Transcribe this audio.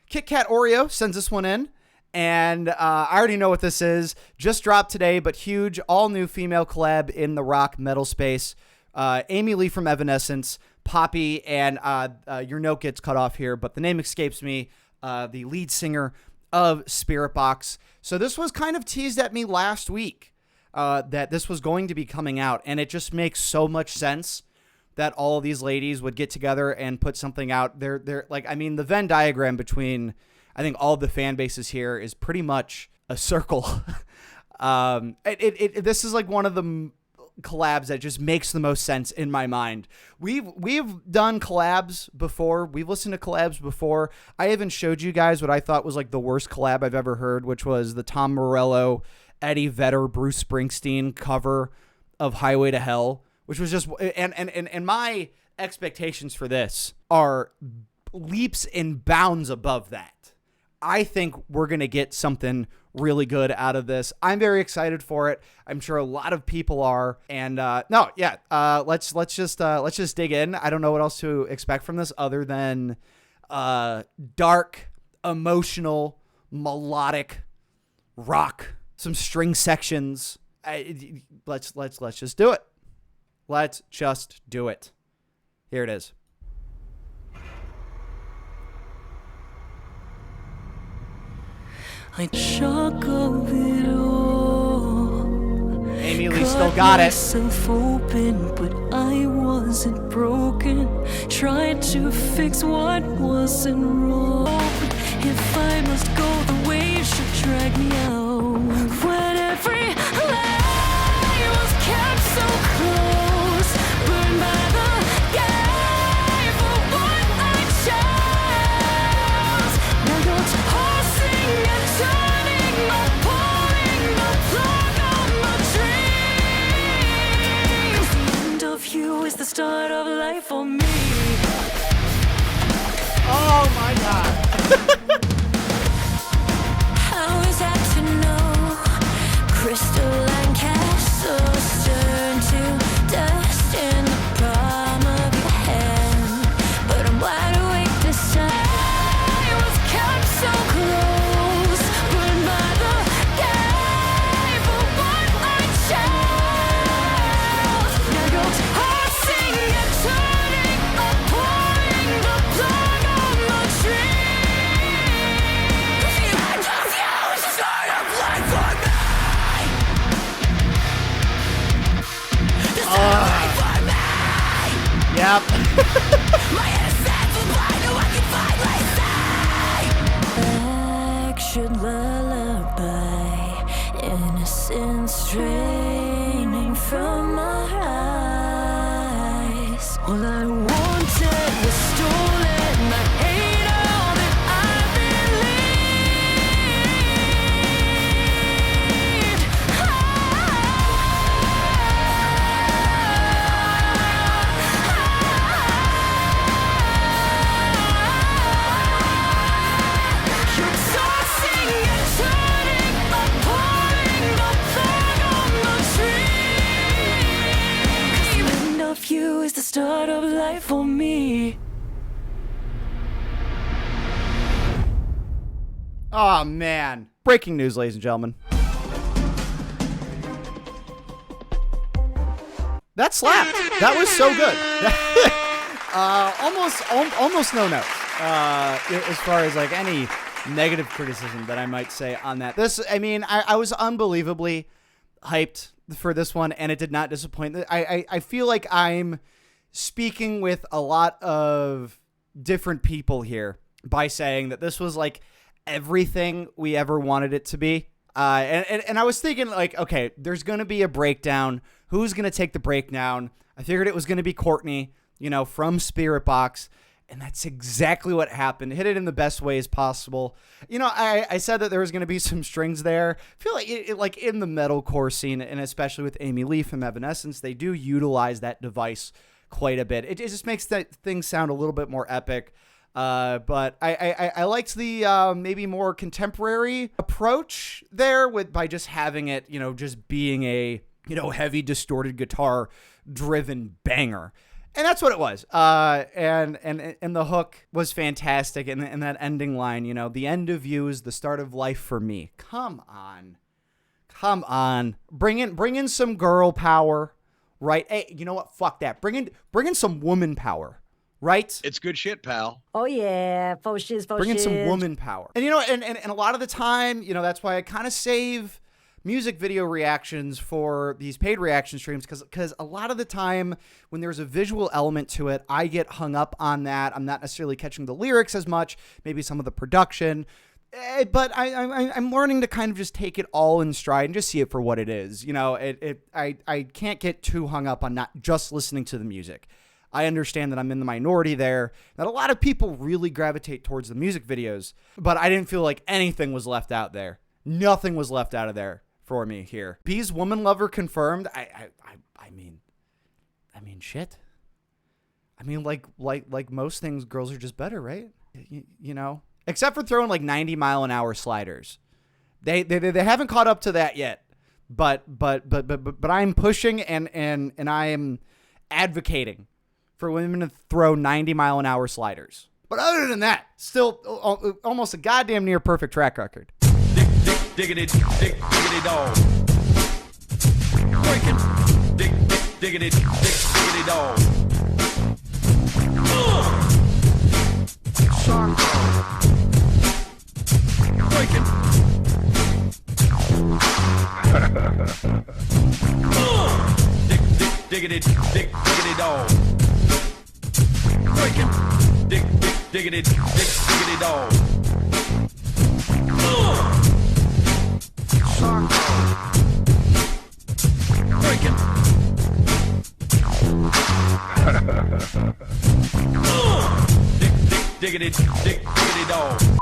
Kit Kat Oreo sends this one in. And I already know what this is. Just dropped today, but huge, all-new female collab in the rock metal space. Amy Lee from Evanescence, Poppy, and your note gets cut off here, but the name escapes me, the lead singer of Spirit Box. So this was kind of teased at me last week that this was going to be coming out, and it just makes so much sense that all of these ladies would get together and put something out. They're like, I mean, the Venn diagram between, I think, all the fan bases here is pretty much a circle. This is like one of the collabs that just makes the most sense in my mind. We've done collabs before. We've listened to collabs before. I even showed you guys what I thought was like the worst collab I've ever heard, which was the Tom Morello, Eddie Vedder, Bruce Springsteen cover of Highway to Hell, which was just, and my expectations for this are leaps and bounds above that. I think we're going to get something really good out of this. I'm very excited for it. I'm sure a lot of people are. And let's just dig in. I don't know what else to expect from this other than dark, emotional, melodic rock, some string sections. Let's just do it. Let's just do it. Here it is. I shock of it all. Amy Lee still got it. Myself open, but I wasn't broken. Tried to fix what wasn't wrong. If I must go, the waves should drag me out. When every lie was kept so close, burned by the gate for what I chose. Now you're tossing and turning, no pulling, no plug on my dreams. The end of you is the start of life for me. Oh my God. How is that to know? Crystalline castles turn to dust in the palm of your hand. But I'm wide awake this time. I was kept so close, burned by the gate for what I chose. Now you're tossing and turning, pouring the plug on my dreams. The end of you is the start of life for me. The start of life for me. Yep. My innocence will find who I can finally see. Action lullaby, innocence straining from my eyes. All I wanted was stolen. I hate all that I believed. You're tossing and turning, pouring the plug on my dreams. The end of you is the start of life for me. Oh, man. Breaking news, ladies and gentlemen. That slapped. That was so good. Almost no notes. As far as like any negative criticism that I might say on that. I was unbelievably hyped for this one, and it did not disappoint. I feel like I'm speaking with a lot of different people here by saying that this was like everything we ever wanted it to be. And I was thinking like, okay, there's going to be a breakdown. Who's going to take the breakdown? I figured it was going to be Courtney, from Spirit Box. And that's exactly what happened. Hit it in the best ways possible. I said that there was going to be some strings there. I feel like it like in the metalcore scene, and especially with Amy Lee from Evanescence, they do utilize that device quite a bit. It just makes that thing sound a little bit more epic. But I liked the maybe more contemporary approach there by just having it, just being a heavy distorted guitar driven banger. And that's what it was. And the hook was fantastic. And that ending line, you know, the end of you is the start of life for me. Come on. Bring in some girl power, right? Hey, you know what? Fuck that. Bring in some woman power, right? It's good shit, pal. Oh yeah, faux shiz. Bring in some woman power. And you know, and a lot of the time, you know, that's why I kind of save music video reactions for these paid reaction streams, because a lot of the time when there's a visual element to it, I get hung up on that. I'm not necessarily catching the lyrics as much, maybe some of the production, but I'm learning to kind of just take it all in stride and just see it for what it is. You know, I can't get too hung up on not just listening to the music. I understand that I'm in the minority there, that a lot of people really gravitate towards the music videos, but I didn't feel like anything was left out there. Nothing was left out of there for me here. B's woman lover confirmed. I mean, shit. I mean, like most things, girls are just better, right? You know, except for throwing like 90-mile-an-hour sliders. They haven't caught up to that yet. But I'm pushing and I am advocating for women to throw 90-mile-an-hour sliders. But other than that, still almost a goddamn near perfect track record. Diggity dog. Breaking. Diggity dog. Breaking. Diggity dog. Breaking. Diggity dog. Breaking. Diggity dog.